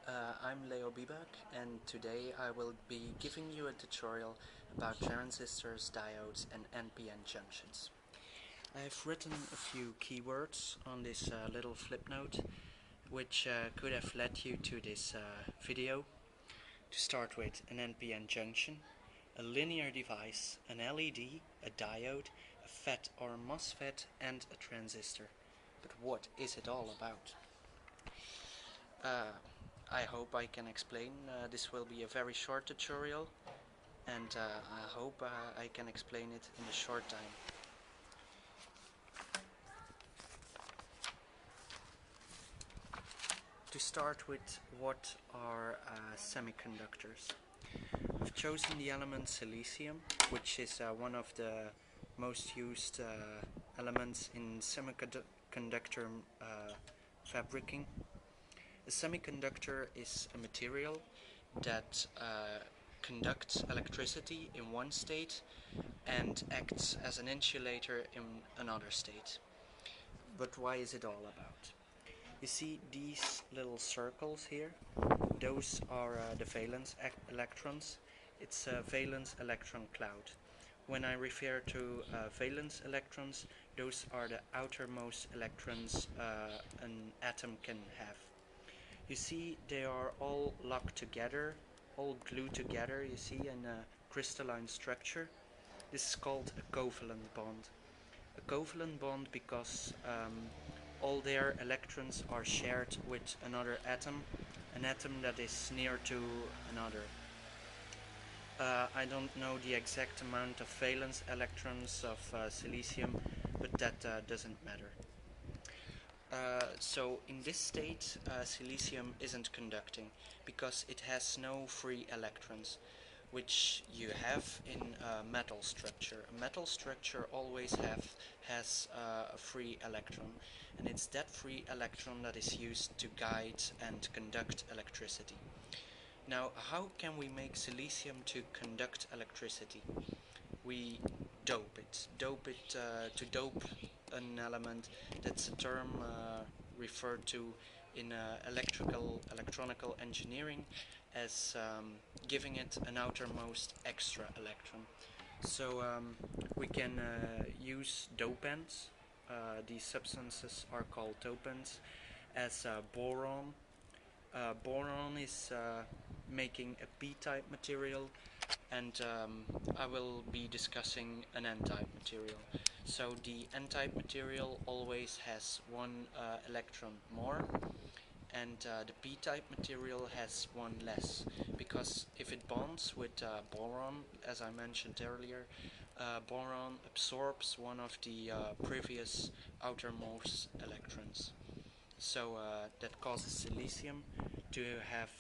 I'm Leo Bibak, and today I will be giving you a tutorial about transistors, diodes and NPN junctions. I've written a few keywords on this little flip note which could have led you to this video. To start with, an NPN junction, a linear device, an LED, a diode, a FET or a MOSFET and a transistor. But what is it all about? I hope I can explain. This will be a very short tutorial, and I hope I can explain it in a short time. To start with, what are semiconductors? I've chosen the element silicium, which is one of the most used elements in semiconductor fabricating. A semiconductor is a material that conducts electricity in one state and acts as an insulator in another state. But why is it all about? You see these little circles here? Those are the valence electrons. It's a valence electron cloud. When I refer to valence electrons, those are the outermost electrons an atom can have. You see, they are all locked together, all glued together, you see, in a crystalline structure. This is called a covalent bond. A covalent bond because all their electrons are shared with another atom, an atom that is near to another. I don't know the exact amount of valence electrons of silicium, but that doesn't matter. So in this state, silicium isn't conducting because it has no free electrons, which you have in a metal structure. A metal structure always has a free electron, and it's that free electron that is used to guide and conduct electricity. Now, how can we make silicium to conduct electricity? We dope it. To dope an element, that's a term referred to in electronical engineering as giving it an outermost extra electron. So we can use dopants. These substances are called dopants, as boron. Boron is making a p-type material, and I will be discussing an n-type material. So the n-type material always has one electron more, and the p-type material has one less, because if it bonds with boron, as I mentioned earlier, boron absorbs one of the previous outermost electrons. So that causes silicium to have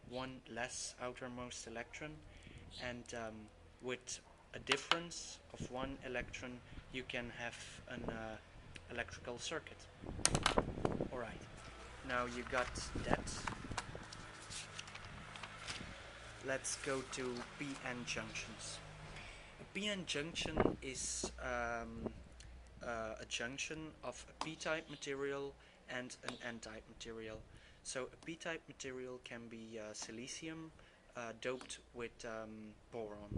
one less outermost electron, and with a difference of one electron you can have an electrical circuit. Alright, now you got that. Let's go to PN junctions. A PN junction is a junction of a p-type material and an n-type material. So a p-type material can be silicium doped with boron.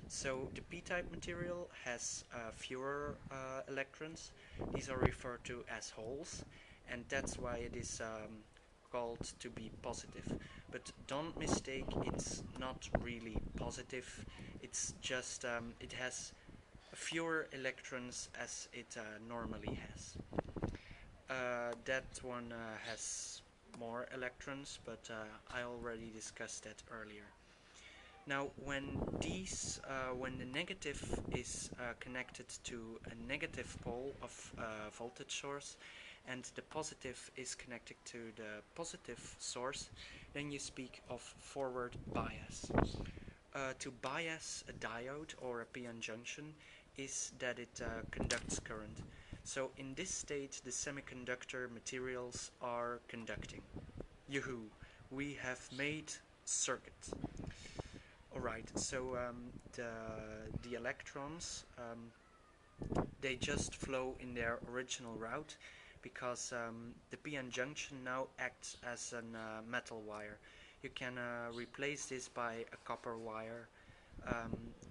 So the p-type material has fewer electrons. These are referred to as holes, and that's why it is called to be positive. But don't mistake, it's not really positive. It's just it has fewer electrons as it normally has. That one has more electrons, but I already discussed that earlier. Now, when the negative is connected to a negative pole of voltage source, and the positive is connected to the positive source, then you speak of forward bias. To bias a diode or a PN junction is that it conducts current. So in this state, the semiconductor materials are conducting. Yoo-hoo, we have made circuit. Alright, so the electrons, they just flow in their original route, because the PN junction now acts as a metal wire. You can replace this by a copper wire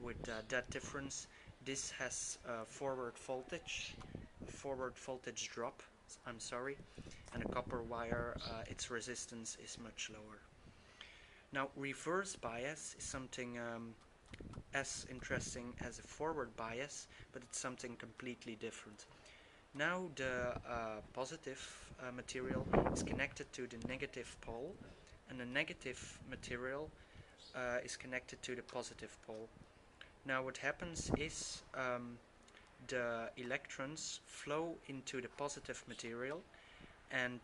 with that difference. This has forward voltage drop, I'm sorry, and a copper wire, its resistance is much lower. Now reverse bias is something as interesting as a forward bias, but it's something completely different. Now the positive material is connected to the negative pole, and the negative material is connected to the positive pole. Now what happens is the electrons flow into the positive material, and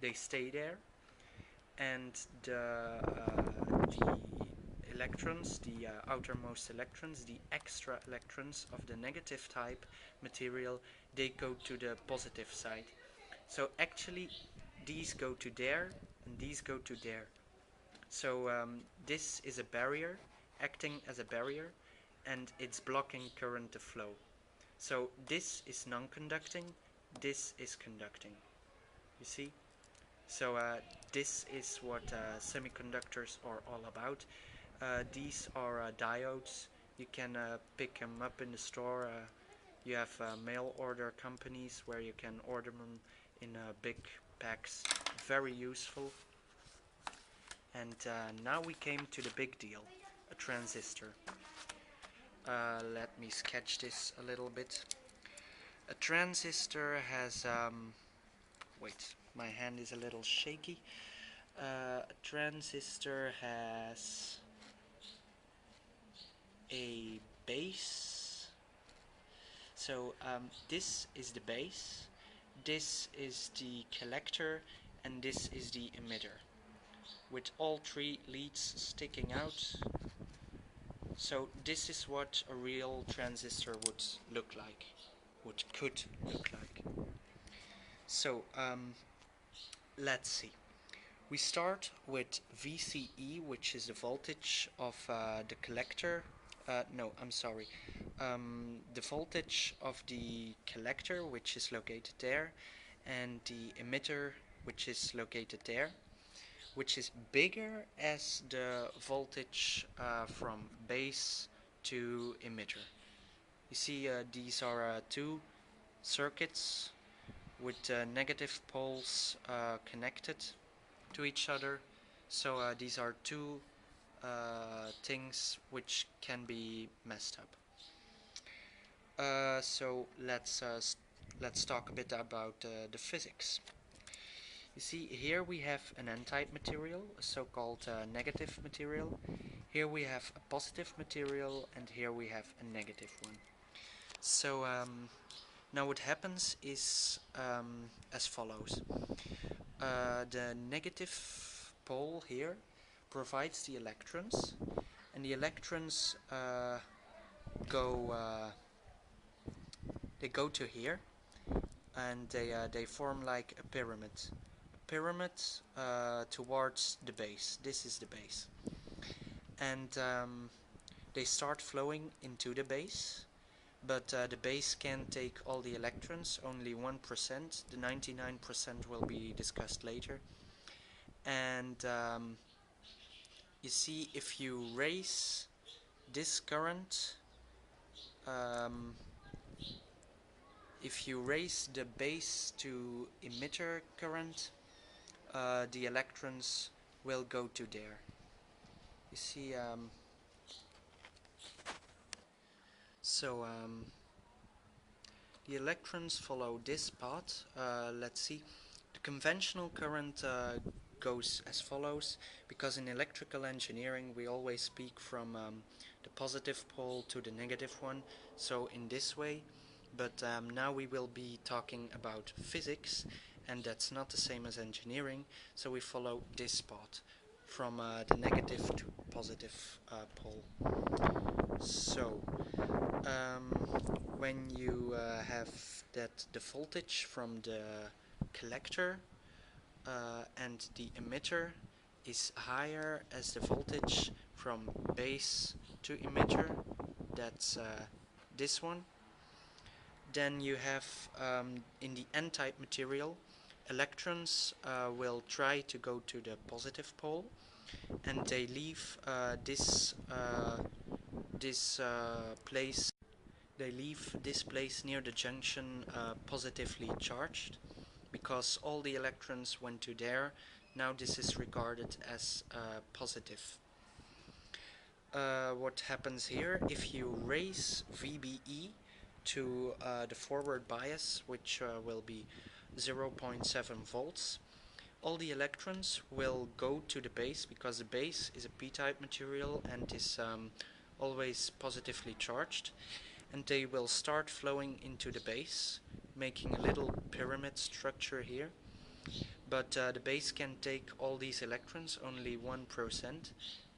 they stay there, and the electrons, the outermost electrons, the extra electrons of the negative type material, they go to the positive side. So actually these go to there and these go to there. So this is a barrier, acting as a barrier, and it's blocking current to flow. So this is non-conducting, this is conducting. You see? So this is what semiconductors are all about. These are diodes. You can pick them up in the store. You have mail order companies where you can order them in big packs. Very useful. And now we came to the big deal, a transistor. Let me sketch this a little bit. A transistor has, wait, my hand is a little shaky. A transistor has a base. So this is the base, this is the collector, and this is the emitter, with all three leads sticking out. So this is what a real transistor would look like, could look like. So let's see. We start with VCE, which is the voltage of the collector. No, I'm sorry. The voltage of the collector, which is located there, and the emitter, which is located there, which is bigger as the voltage from base to emitter. You see, these are two circuits with negative poles connected to each other. So these are two things which can be messed up. So let's talk a bit about the physics. You see, here we have an n-type material, a so-called negative material. Here we have a positive material, and here we have a negative one. So now what happens is as follows. The negative pole here provides the electrons, and the electrons go to here, and they form like a pyramid. Towards the base. This is the base, and they start flowing into the base. But the base can't take all the electrons, only 1%. The 99% will be discussed later. And you see, if you raise this current, if you raise the base to emitter current, the electrons will go to there. You see, the electrons follow this path. Let's see. The conventional current goes as follows, because in electrical engineering we always speak from the positive pole to the negative one, so in this way. But now we will be talking about physics, and that's not the same as engineering, so we follow this path from the negative to positive pole. So when you have that the voltage from the collector and the emitter is higher as the voltage from base to emitter, that's this one, Then you have in the n-type material, electrons will try to go to the positive pole, and they leave this place. They leave this place near the junction positively charged, because all the electrons went to there. Now this is regarded as positive. What happens here, if you raise VBE to the forward bias, which will be 0.7 volts, all the electrons will go to the base, because the base is a p-type material and is always positively charged, and they will start flowing into the base, making a little pyramid structure here. But the base can take all these electrons, only 1%.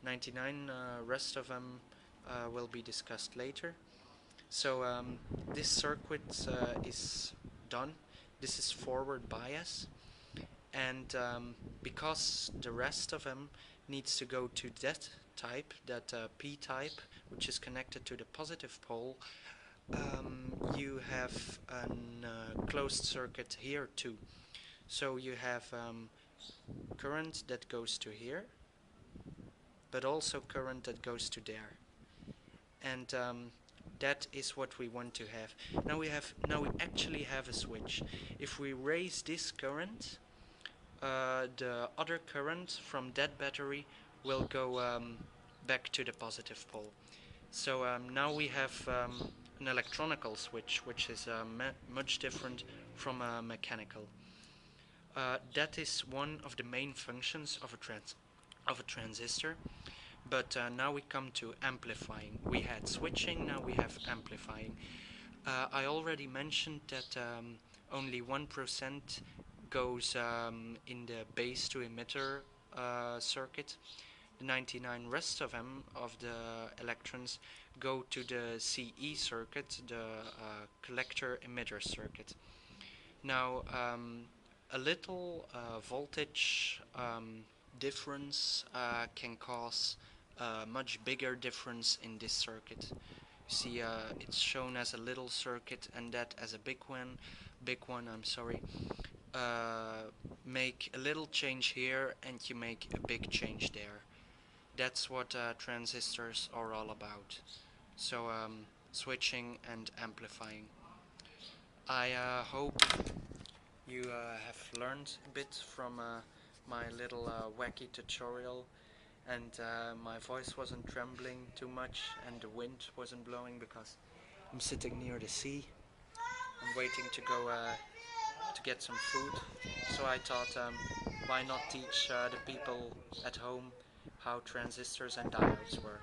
99 rest of them will be discussed later. So this circuit is done. This is forward bias, and because the rest of them needs to go to that type, that p-type, which is connected to the positive pole, you have a closed circuit here too. So you have current that goes to here, but also current that goes to there, and that is what we want to have. Now we actually have a switch. If we raise this current, the other current from that battery will go back to the positive pole. So now we have an electronical switch, which is much different from a mechanical. That is one of the main functions of a transistor. But now we come to amplifying. We had switching, now we have amplifying. I already mentioned that only 1% goes in the base to emitter circuit. The 99 rest of them, of the electrons, go to the CE circuit, the collector emitter circuit. Now a little voltage difference can cause a much bigger difference in this circuit. You see it's shown as a little circuit and that as a big one, I'm sorry. Make a little change here and you make a big change there. That's what transistors are all about. So switching and amplifying. I hope you have learned a bit from my little wacky tutorial, and my voice wasn't trembling too much and the wind wasn't blowing because I'm sitting near the sea. I'm waiting to go to get some food, so I thought why not teach the people at home how transistors and diodes work.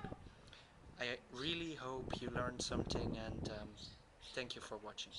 I really hope you learned something, and thank you for watching.